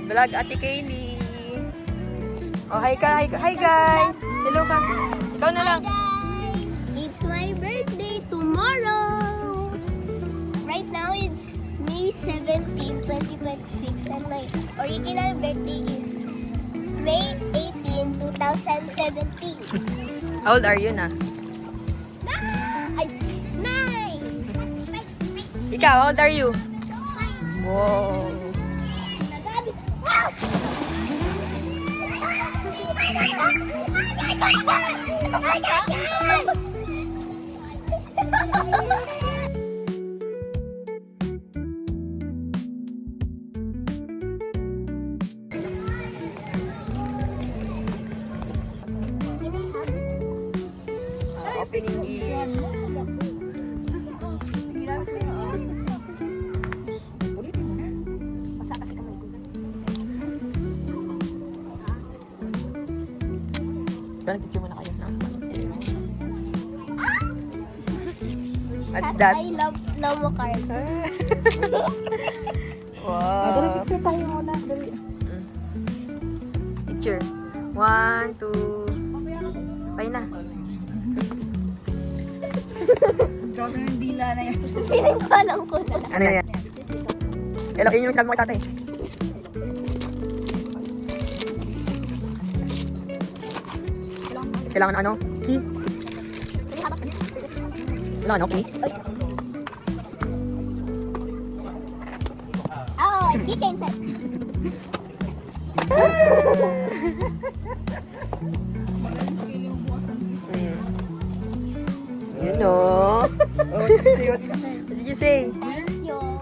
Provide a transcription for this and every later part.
Vlog Ate Kaylee. Oh, hi ka, hi guys. Hello ka. Ikaw na lang. Hi guys! It's my birthday tomorrow! Right now it's May 17, 2026 and my original birthday is May 18, 2017. How old are you na? Nine! Ikaw, how old are you? Wow. Opening gifts. Picture muna kayo. What's that? I love Lomo card. Wow. Picture tayo muna. Picture. 1, 2. Okay na. Grabe yung dila na yan. Feeling ko alam ko na. Ano yan? Elokin yung sinabi mo kay tatay. Kailangan ano? Key? Wala ano? Key? Oh, it's keychain set. You know. What did you say? Yo.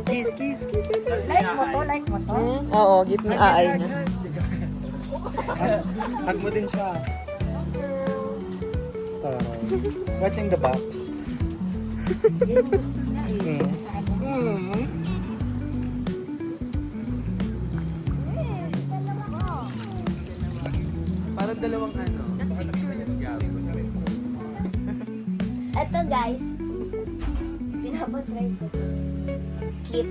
Kiss, kiss, kiss. Like mo to, like mo to. Oo, gift ni Aay na. Hug mo din siya. What's in the box? Parang dalawang ano. Ito guys. Pinapatry ko. Clip.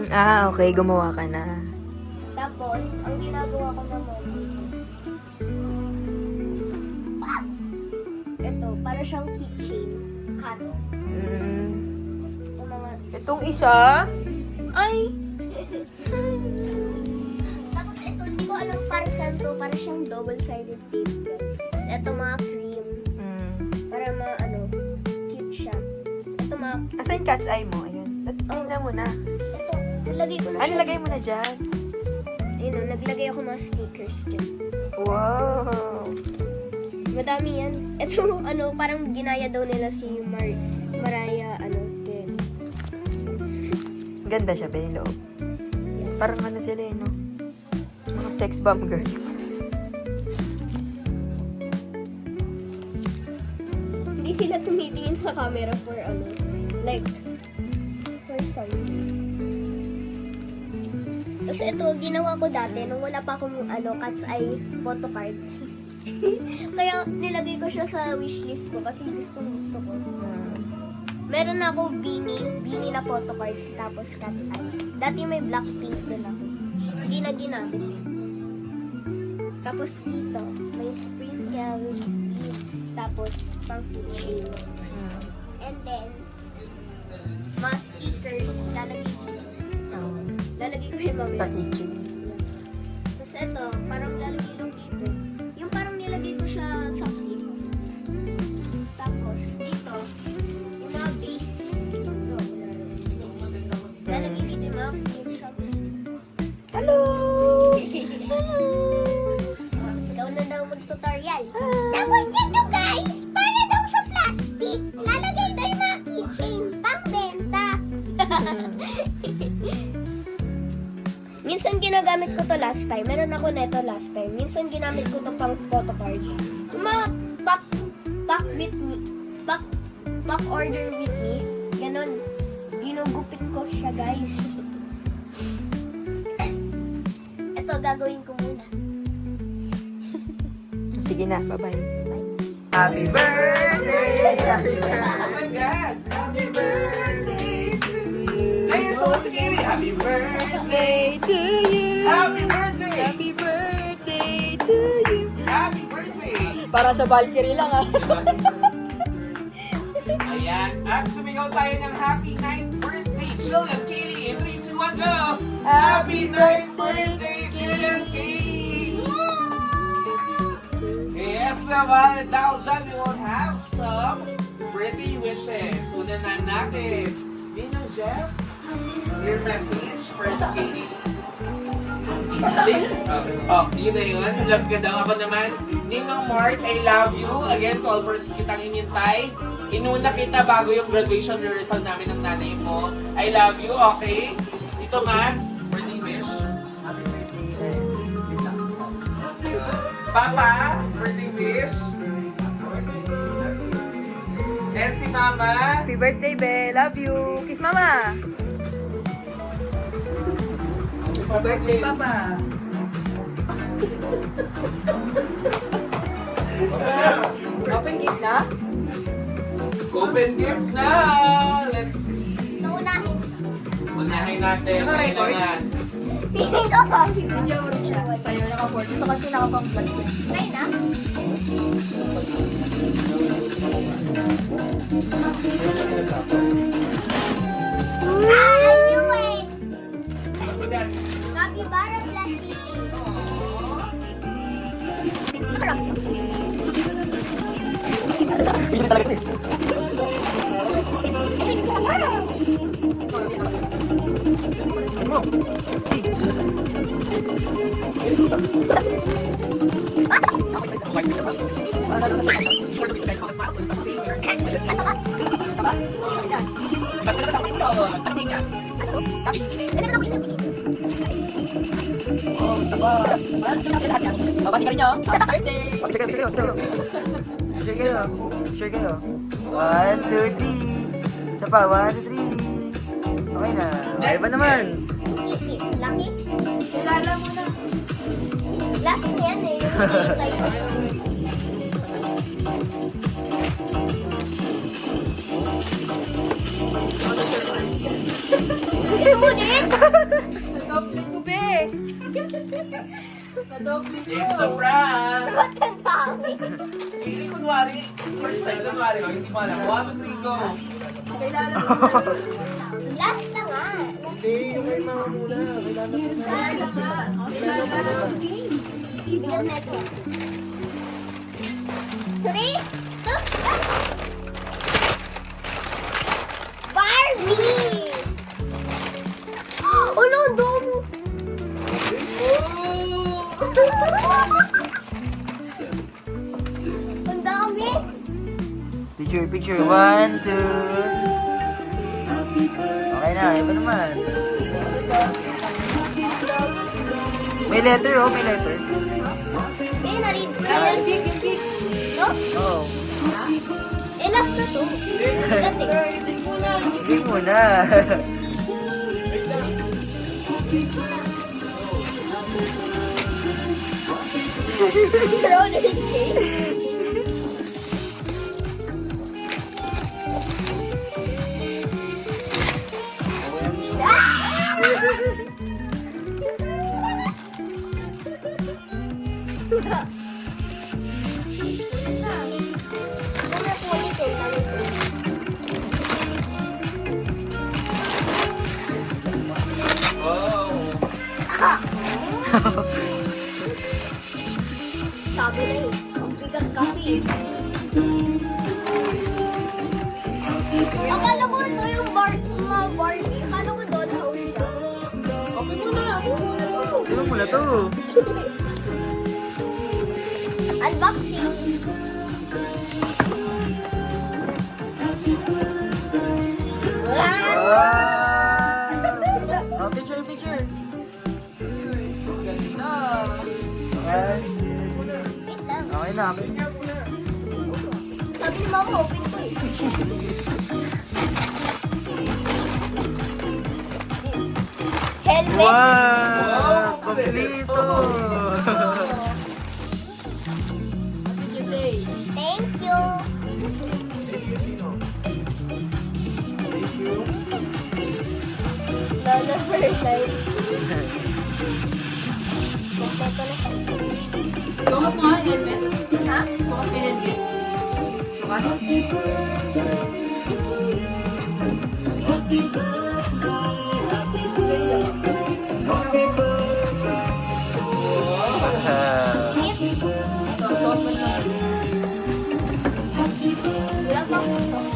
Okay. Gumawa ka na. Tapos, ang ginagawa ko naman ito, para siyang keychain. Cut. Ito mga... Itong isa? Ay! Tapos ito, hindi ko alam para saan to. Para siyang double-sided tape, guys. Tapos ito mga cream. Para mga ano, cute siya. Tapos ito mga... Asan yung cat's eye mo? Ayun. Tingnan mo na. Ito, nilagay ko na Ah, siya. nilagay mo na dyan. Ayun, naglagay ako mga stickers dyan. Wow! Madami yan. Ito, ano, parang ginaya daw nila si Mariah, ano, Carey. Ganda siya ba yung loob? Yes. Parang ano sila eh, no? Mga sex bomb girls. Hindi sila tumitingin sa camera for, ano, like, for something. Tapos ito, ginawa ko dati nung wala pa akong, ano, cat's eye photo cards. Kaya nilagay ko siya sa wishlist ko kasi gusto ko. Meron na ako beanie na photo cards tapos cat's eye. Dati may Blackpink din ako. Hindi na ginamit. Tapos dito, may sprinkles, beads, tapos pang keychain. And then, mga stickers, lalagay ko yung mamaya. Sa keychain. Tapos ito, parang lalagay lang dito. Yung parang nilagay ko siya sa clip. Tapos dito, yung mga base. Ito, lalagay dito yung mga clip sa clip. Hello! Hello! Ikaw na daw mag-tutorial. Tapos dito guys, para daw sa plastic, lalagay daw yung mga keychain pang benta. Minsan ginagamit ko to last time. Meron ako neto last time. Minsan ginamit ko to pang photo card. Yung mga back with me. Back order with me. Ganon. Ginugupit ko siya, guys. Ito, gagawin ko muna. Sige na, bye-bye. Happy birthday! Happy birthday! Oh my God! Happy birthday to you! Ayun, so sige! Happy birthday To you! Happy birthday! Happy birthday to you. Happy birthday! Para sa Valkyrie lang ah. Ayan. At sumigaw tayo ng happy 9th birthday, Jillian Katie. In 3, 2, 1, go! Happy 9th birthday, Jillian Katie! Yes naman. Now, dyan, we will have some birthday wishes. Una na natin. Ninong Jeff, your message for Katie. Oh, yun na yun. Love ka daw. Ako naman. Ninong Mark, I love you. Again, 12 hours kitang inintay. Inuna kita bago yung graduation rehearsal namin ng nanay mo. I love you, okay? Ito man, birthday wish. Happy birthday. Papa, birthday wish. And si Mama. Happy birthday, Be. Love you. Kiss Mama. Happy birthday, Papa. Open gift na? Open gift na! Let's see. Naunahin. Unahin natin. Ano, record? Ito na. Feeling ko coffee. Sa'yo naka-4. Ito kasi nakapang-vlog ko. Try na. I knew it! Capybara plushie. Babati ka rin nyo. Happy birthday. Sure kayo. Sure kayo. 1, 2, 3. Isa pa, 1, 2, 3. Okay na. Okay ba naman? Easy. Lucky? Kilala mo na. Last niyan eh. Yung like, Inulit! Nadoble ko, Be. Nadoble ko. It's a prank! Ba't ang dami? Hindi kunwari, first time kunwari, oh, hindi mo alam. 1, 2, 3, go! Kailangan mo. Last na nga. Bigyan natin. 3, 2, 1. Barbie! Oh, no, ang dami. Ang dami. Picture, picture. 1, 2. Okay na, iba naman. May letter, oh, may letter. Eh, narin. Kaya yung big, yung big. No? Oh. Eh, last na to. Dati. Big muna. Hindi muna. Roller skate. Oh! Sabi na eh. Ang bigat kasi. Akala ko ito yung mga Barbie. Akala ko doon house siya. Okay muna. Ano muna to? Unboxing. Wow! Oh, picture, picture. Na. Okay. Wait lang. Okay na, okay na. Sabi ni Mama, open ko eh. Helmet. Wow! Kompleto! What did you say? Thank you. Lala first time. Kompleto na siya. Sukat mo nga, helmet. Ha? Sukat mo helmet. Sukat. Suot mo lang. Wala pa akong suot.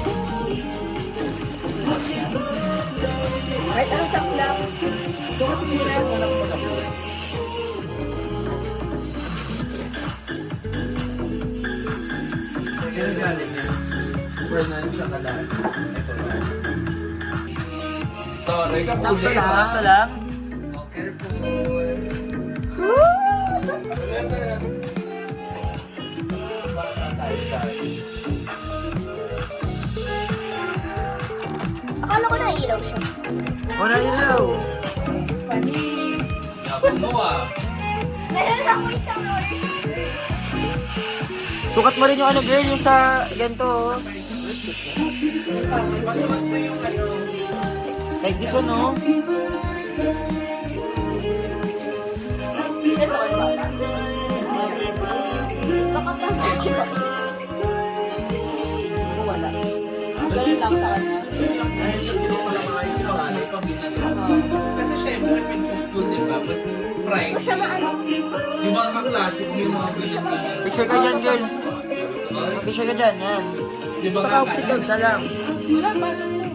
Kahit anong socks lang. Sukat mo muna. Walang tulak. Kaya galing yan. Vernon siya kalaan. Ito na. Sorry ka Sakto puli. lang. Sakto lang. Oh, careful. Wala na. Baka tayo. Akala ko naiilaw siya. Wala ilaw. Sabi mo ah. Meron ako isang roller shoes. Sukat mo rin yung ano girl, yung sa ganito. Oh. Masuot mo yung ano. Like this one, no? Ito ka ba? Baka pa Wala. Ganun lang sa kanya. Dahil yung hindi ko lang mga yung sa wala, ikaw ginagawa. Kasi syempre, pag sa school, di ba? But Friday, ko siya maano. yung mga kaklase, yung mga ganyan. Picture ka dyan, girl. Picture ka dyan, yan. Di ba Baka obsidog ka lang. Wala, basa nila.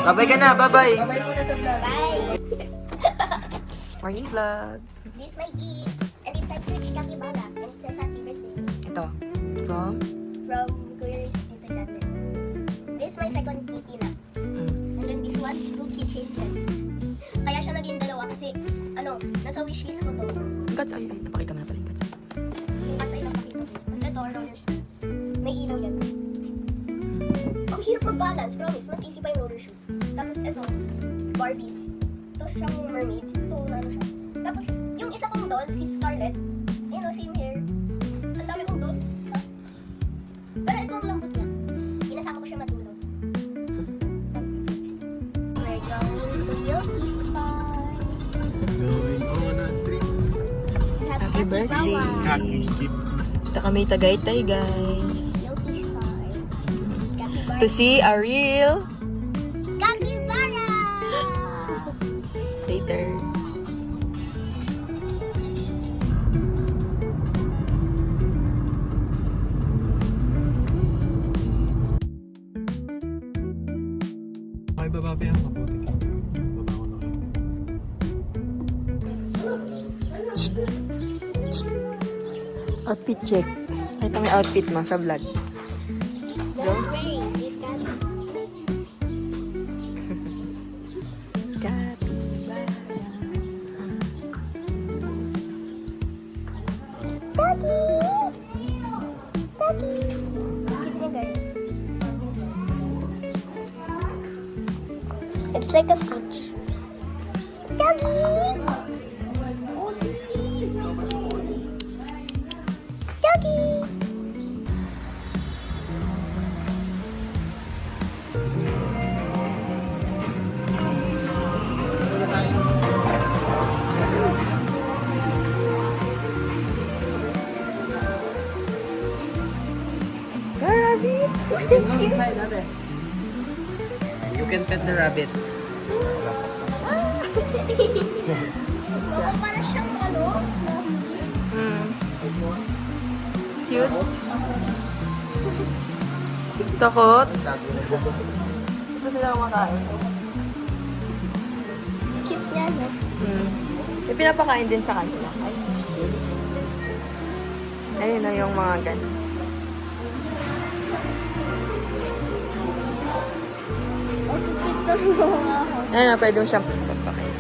Babay ka na, babay. Babay mo na sa vlog. Bye! Morning vlog. This is my gift. And it's a Twitch capybara. And it says happy birthday. Ito. From? From Kuya Tito Janet. This is my second kitty na. And then this one, 2 keychain sets. Kaya siya naging dalawa kasi, ano, nasa wishlist ko to. Yung cats, ay, napakita mo na pala yung cats. Yung kasi ay napakita ko. Tapos ito, roller skates. May ilaw yan. Ang hirap mag-balance, promise. Mas easy pa yung roller shoes. Tapos ito, Barbies. Ito siyang mermaid. Ito, ano siya. Tapos, yung isa kong doll, si Scarlett. Yun o, same here. Ang dami kong dolls. Pero ito ang lambot niya. Inasama ko siya matulog. We're going to Yoki's Park. Going on a trip. Happy birthday. Happy trip. Ito kami Tagaytay, guys. Yoki's Park. Capybara. To see a real Capybara! later. Ay, baba pa yan. Mabuti. Baba ko na kayo. Outfit check. Ito may outfit mo sa vlog. Don't worry, you can. Capybara. Doggy! Doggy! Cute niya, guys. It's like a switch. Doggy! Doggy! Inside natin. You can pet the rabbits. Oo, para siyang ano? Cute. Takot. Ito sila kumakain. Cute niya, no? May pinapakain din sa kanila. Ay. Ayun na yung mga ganun. Ang cute na mga ako. Ayun na, pwede mo siyang papakain.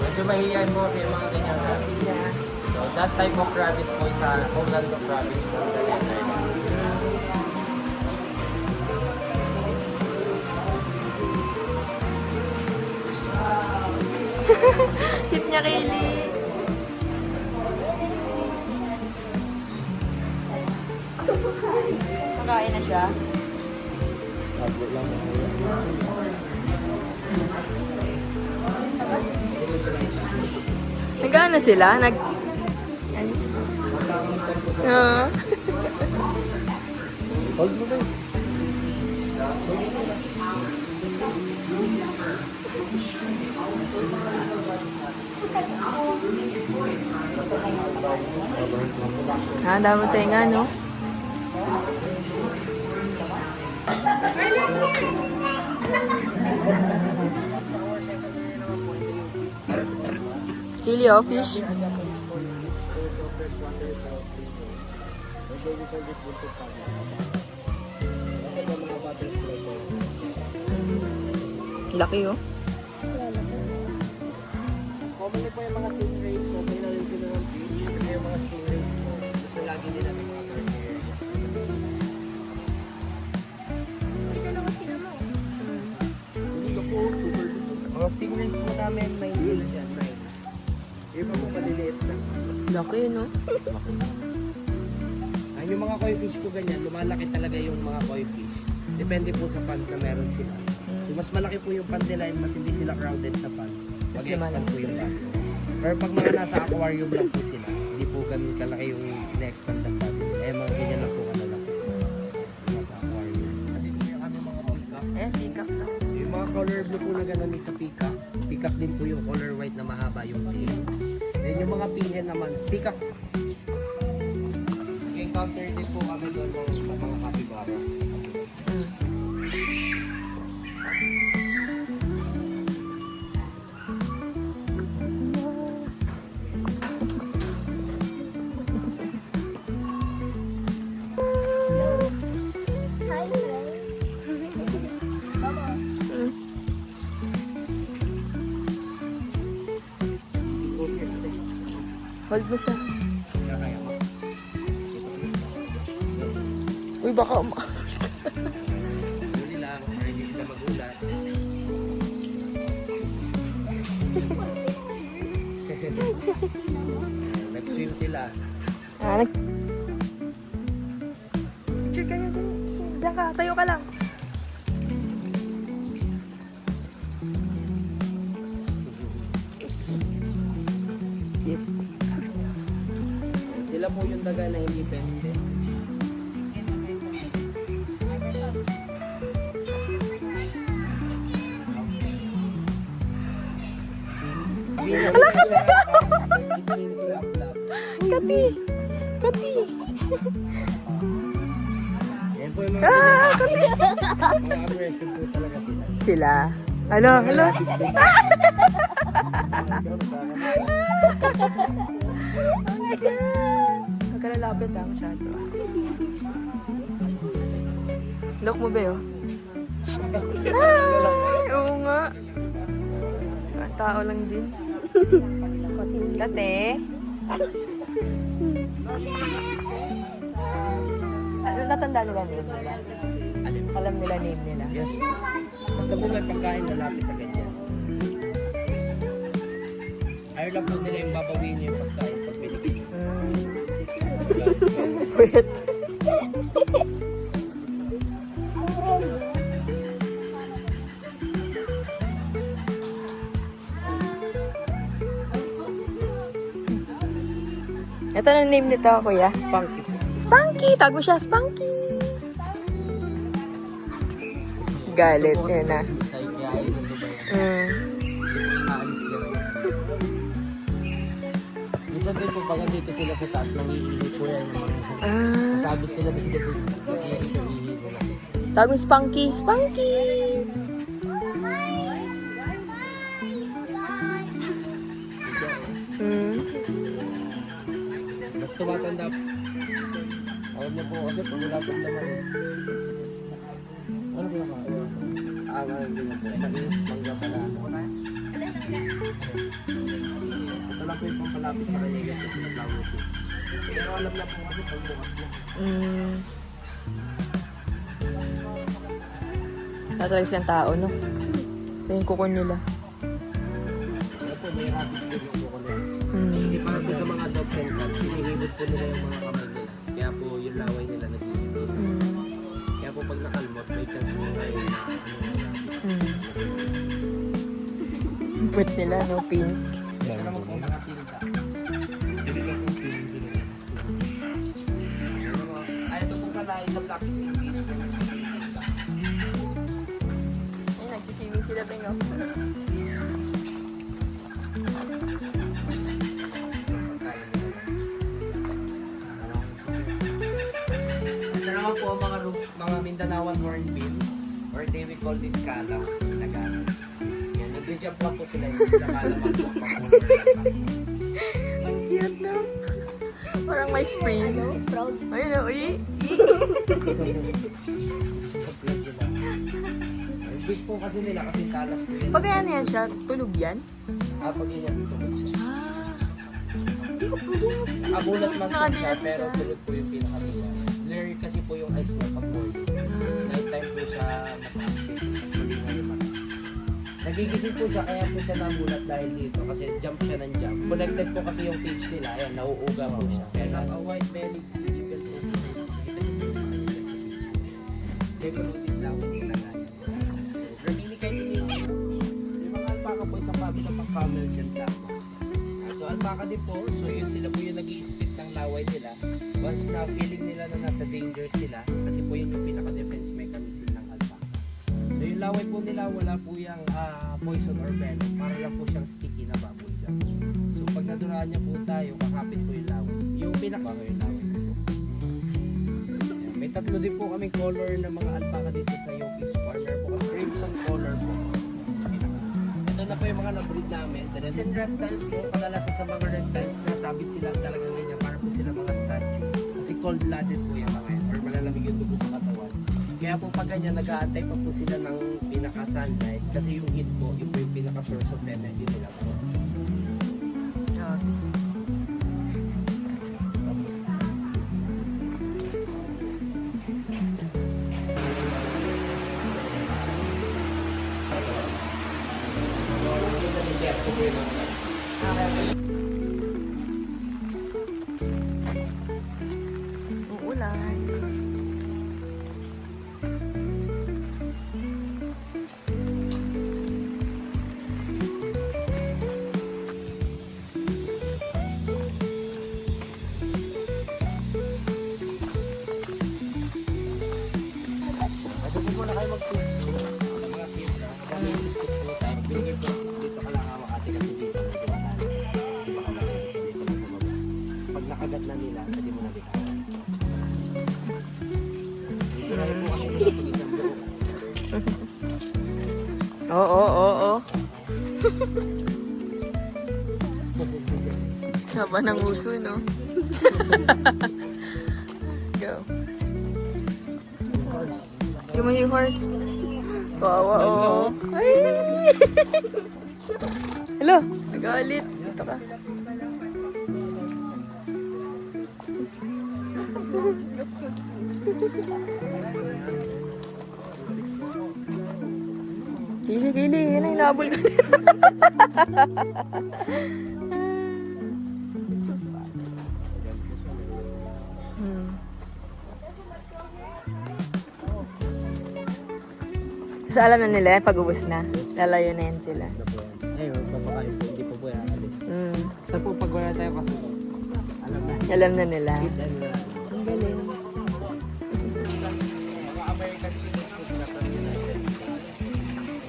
Medyo mahihayin po kasi yung mga ganyang rabbit. So, that type of rabbit po is a homeland of rabbits po. niya, Kaylee. Makain na siya. Nag-ano sila? Ah. Hold mo guys. Ah, dami tenga, no? Kili, oh, fish. Laki, oh. Commonly po yung mga stingrays, so may narin sila ng fish. Kasi yung mga stingrays po, gusto lagi nila ng mga burger. Hindi ka po super duper. Mga stingrays po namin, may age yan, 9. Yung pa po maliliit na. Laki, no? Ay, yung mga koi fish po ganyan, lumalaki talaga yung mga koi fish. Depende po sa pond na meron sila. Yung mas malaki po yung pond nila, mas hindi sila crowded sa pond. Mas Mag-expand po yung pond. Pero pag mga nasa aquarium lang po sila, hindi po ganun kalaki yung na-expand ng pond. Eh, mga ganyan lang po kalaki. Nasa aquarium. Kasi po yung kami mga peacock. Peacock na. So, yung mga color blue po na ganun is sa peacock. Peacock din po yung color white na mahaba yung tail. Then yung mga pihen naman, peacock. Encounter din po kami doon ng mga capybara. Hi, guys. Hold mo siya. Uy, baka Huli lang, para hindi sila magulat. Nag-swim sila. Picture ka niya dun. Diyan ka, tayo ka lang. Sila po yung daga na hindi peste. Kati! Kati! Yan po yung mga aggressive po talaga sila. Sila. Hello, hello. Huwag ka lalapit ha, masyado. Look mo ba yun? Ay, oo nga. Tao lang din. Kate. Ano natanda nila name nila? Alam nila name nila. Yes. Basta po may pagkain lalapit na ganyan. Ayaw lang po nila yung babawiin yung pagkain pag binigay. Wait. Ito na name nito, kuya. Spunky. Spunky! Tag mo siya, Spunky! Galit yun na. Sa iyayin ng Dubai. Aalis lang. Minsan din po pag dito sila sa taas, nangihingi po yan. Kasabit sila dito. Kasi dito hihingi lang. Tag mo Spunky! Spunky! Mas tumatanda. Alam niyo po kasi pag wala pong laman. Ano ba ka? Hindi na po. Maliit, mangga pala. Ito lang po yung pampalapit sa kanya yan kasi nag-flower seeds. Pero alam na po kasi pag bukas na. Tatalags yung tao, no? Ito yung kukon nila. Kaya po, may rabies din yung buko nila. Kasi para po sa mga dogs and cats, sinihibot po nila yung mga kamay nila. Kaya po yung laway nila nag-i-stay sa Kaya po pag nakalmot, may chance mo kayo na Ang puwet nila, no? Pink. Ito naman po nakatilda. Hindi lang po sinin. Ay, ito po pala isang black seaweed. Ay, nagsiswimming sila, Bengo. Ito naman po mga Mindanaoan hornbill or they we call it kalaw in Tagalog. Yan, nag-jump lang po sila yung nakalaman po pa po. Ang cute na. Parang may spring. Proud. Ayun na, uy. Big po kasi nila kasi talas po yan. Pag ano yan siya, tulog yan? Pag yan yan, tulog siya. Ah. Nakabulat lang po siya, Nakadilat pero siya. tulog po yung pinakabila. Blurry kasi po yung eyes niya pag morning. Night time po siya mas active. Mas malinaw yung mata. Nagigising po siya, kaya po siya nabulat dahil dito. Kasi jump siya ng jump. Connected po kasi yung page nila. Ayan, nauuga po siya. Kaya naka-white-bellied sea eagle po siya. Nakikita niyo po yung mga nila sa page. Decorative lawin sila nga. Ramili kayo din yung mga alpaca po isang family ng camels and llama. So alpaca din po, so yun sila po yung nag-i-spit ng laway nila. Once na feeling nila na nasa danger sila, kasi po yun yung pinaka-defense mechanism ng alpaca. So yung laway po nila, wala po yung poison or venom, para lang po siyang sticky na bubble gum. So pag naduraan niya po tayo, kakapit po yung laway. Yung pinakabaho yung laway po. Ayan, may tatlo din po kaming color ng mga alpaca dito sa Yoki's Farm. Meron po kami crimson color po. Ito na po yung mga na-breed namin. The rest in reptiles po, kadalasan sa mga reptiles, nasabit sila talagang ganyan para po sila mga statue. Kasi cold-blooded po yung mga yan, or malalamig yung dugo sa katawan. Kaya po pag ganyan, nag-aantay pa po sila ng pinaka-sunlight kasi yung heat po, yun po yung pinaka-source of energy nila po. Uulan. Ito po muna kayo mag-tuto ng mga siyempre. Dami yung tuto po tayo. Binigay po dito ka lang hawak ate kasi dito medyo malalim. Baka malalim dito lang sa baba. Tapos pag nakagat na nila, pwede mo na bitawan. Dito na rin po kasi nila pag isang buo. Oo, oo, oo. Haba ng uso, no? Go. Yung may horse. Kawawa, oh. Ay! Hello, nagalit. Dito ka. Gili, gili. Yan ay, nabol ka. So, alam na nila yan, pag ubos na. Lalayo na yan sila. Na po yan. Ayun, papakain po. Hindi po po yan alis. Basta po pag wala tayo kasunod, alam na. Alam na nila. Hit and run. Ang galing. Mga American chickens po sila from United States.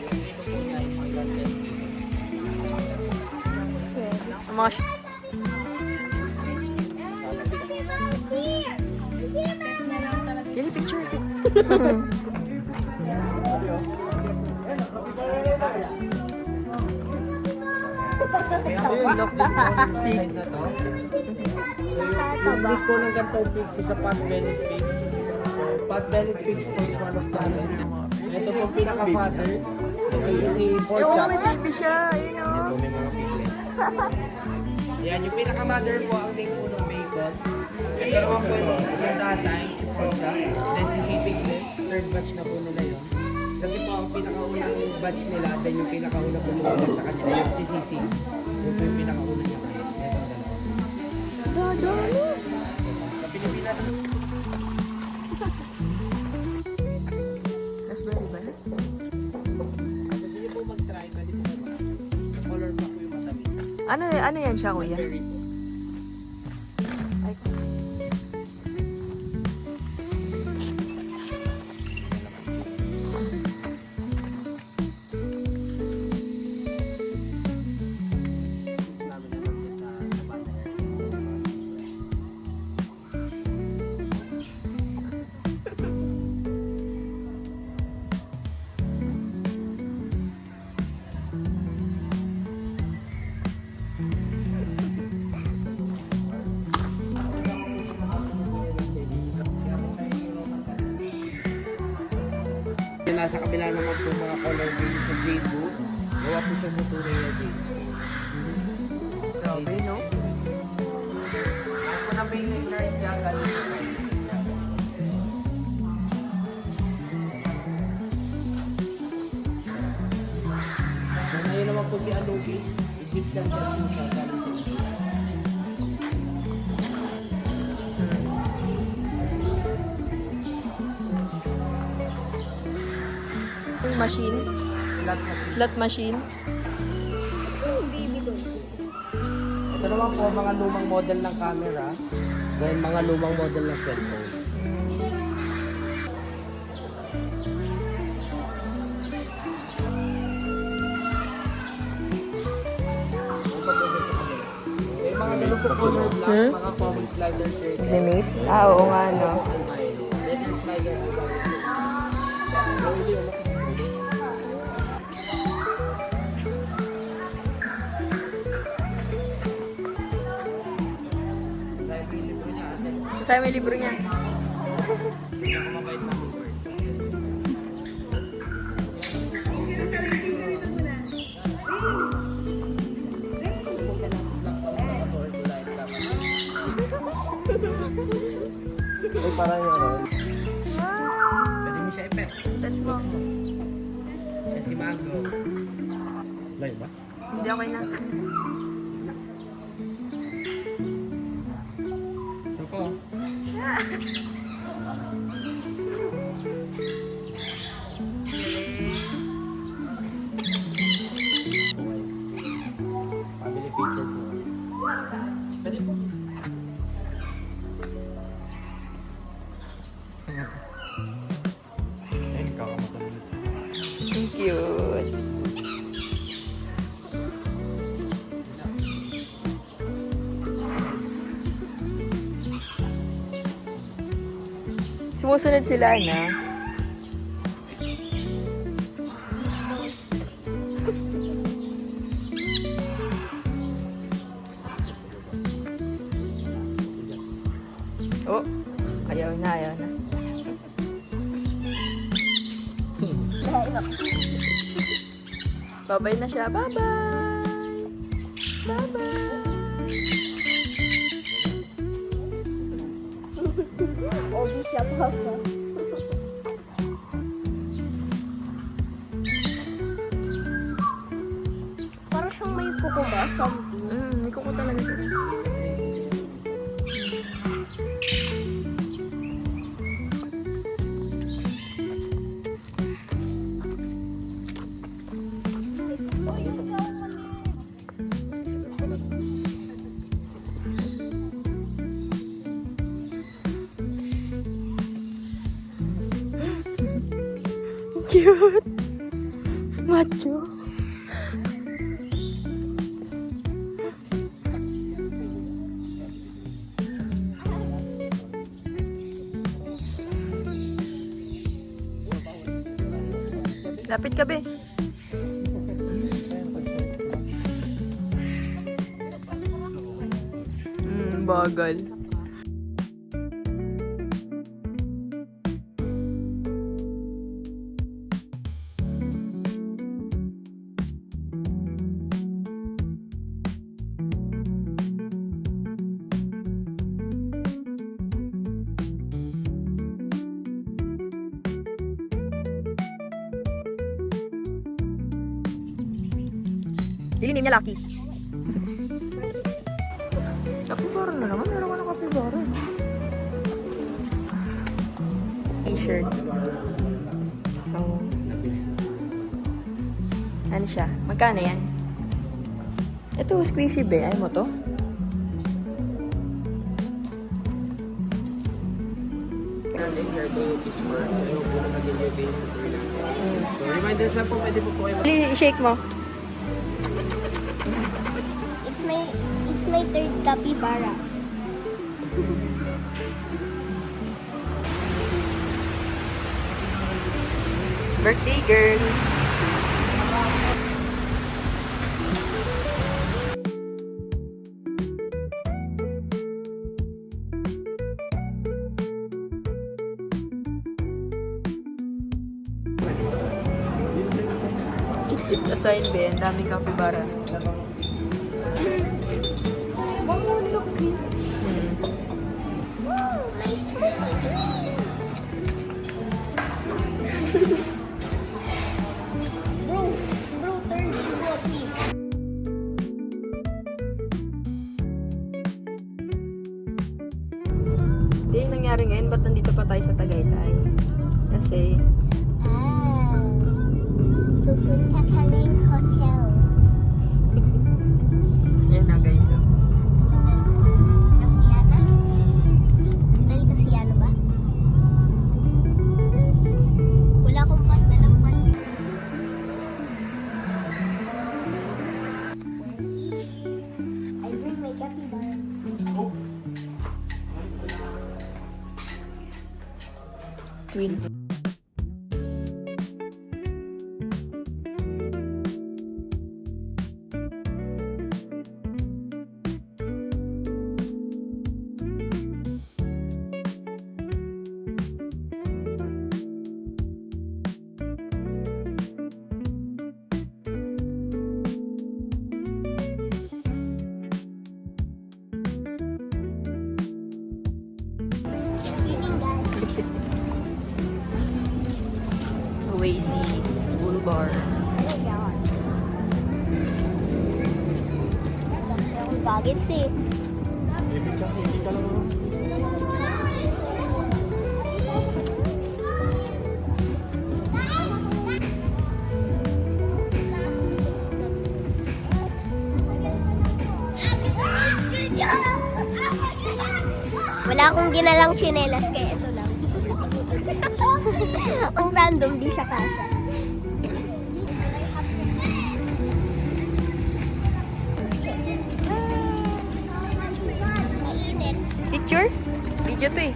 Yung iba po niya yung mga London chickens. Ang mga Gili, picture. Ayun, look din po. Pigs. So yung breed po ng gantong pigs is a pot-bellied pigs. So pot-bellied pigs po is one of the ito po pinaka-father. Ito yung si pork Oo, chop. may baby siya. Ayun, oh. Ito may mga piglets. Yan, yung pinaka-mother po ang name po ng bacon. Ito naman po yung tatay, si pork chop. Then si sisiglets, third batch na po nila yun. Kasi po ang pinakaunang batch nila, then yung pinakauna po nila sa kanila, yung si sisig. Yun po yung pinakauna niya kayo. Ito ang dalawa. Dodolo. Sa Pilipinas, Raspberry ba? gusto niyo po mag-try, pwede po ba? Color pa po yung matamis. Ano yan siya, kuya? Berry po. Namin na lang sa Sabana. Yung nasa kabila naman po mga color green sa Jade Wood. Gawa po siya sa tunay na Jade stone. Grabe, no? Ang po na basic nurse niya galing sa So, ngayon naman po si Anubis. Egyptian siya po siya galing sa Egypt. Yung machine. Slot na siya. Slot machine. Yung baby doll. Ito naman po mga lumang model ng camera. Ngayon mga lumang model ng cellphone. May mga ganun po color black, mga common slider turtle. Limit? Ah, oo nga, no? Leather slider po ba? Really, ano? Sa pili po niya, ate. Saan may libro niya? Pinakamabait na viewers. Ay, parang yung ano. Pwede mo siya i-pet. Pet mo. Siya si Mango. Live ba? Hindi ako nasa. Suko. Family picture po. Pwede po. Ang cute. Sumusunod sila, na. Oh, ayaw na, ayaw na. Bye-bye na siya. Bye-bye! Bye-bye! Obi siya, papa. Parang siyang may kuko ba? Something. May kuko talaga siya. Cute! Macho! Lapit ka, be. Bagal. Lilinim niya, Lucky. t-shirt. Oh. Ano siya? Magkano yan? Ito, squishy ba? Ayaw mo to? Natin herbal is for ano po na naging yung base for natin. So reminder sa po, pwede po kayo Shake mo. It's my third capybara. Birthday girl. It's a sign, be. Ang daming kapibara. Mama, look. Wow, my smoky dream. Bro, turn into a pig. Hindi, yung nangyari ngayon, ba't nandito pa tayo sa Tagaytay? Kasi, Pupunta kaming hotel. ayan na guys. Oh. Kasiana? Hotel Kasiana ba? Wala akong pandalang pan. I bring my capybara. Twin. Swimming guys. Oasis Boulevard. Oh my God. Kasi akong goggles eh. Wala akong ginalang tsinelas kaya ito lang. Ang random, di siya kasha. Picture? Video to eh.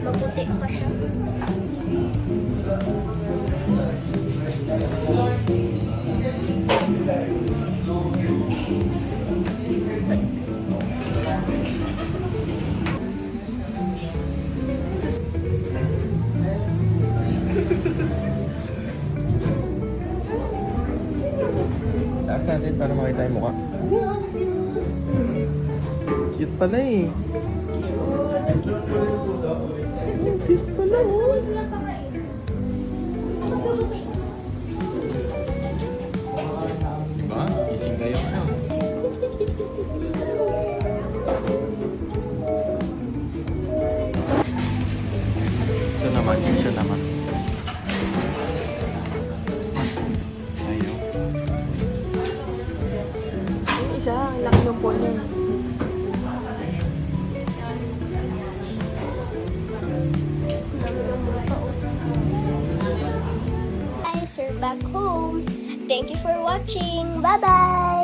Maputi pa siya. Taas natin para makita yung mukha. Cute pala eh. Cute pala oh. Diba? Gising kayo ano? Ito naman, siya naman. Ayun. Yung isa, ang laki ng phone niya. back home. Thank you for watching. Bye-bye!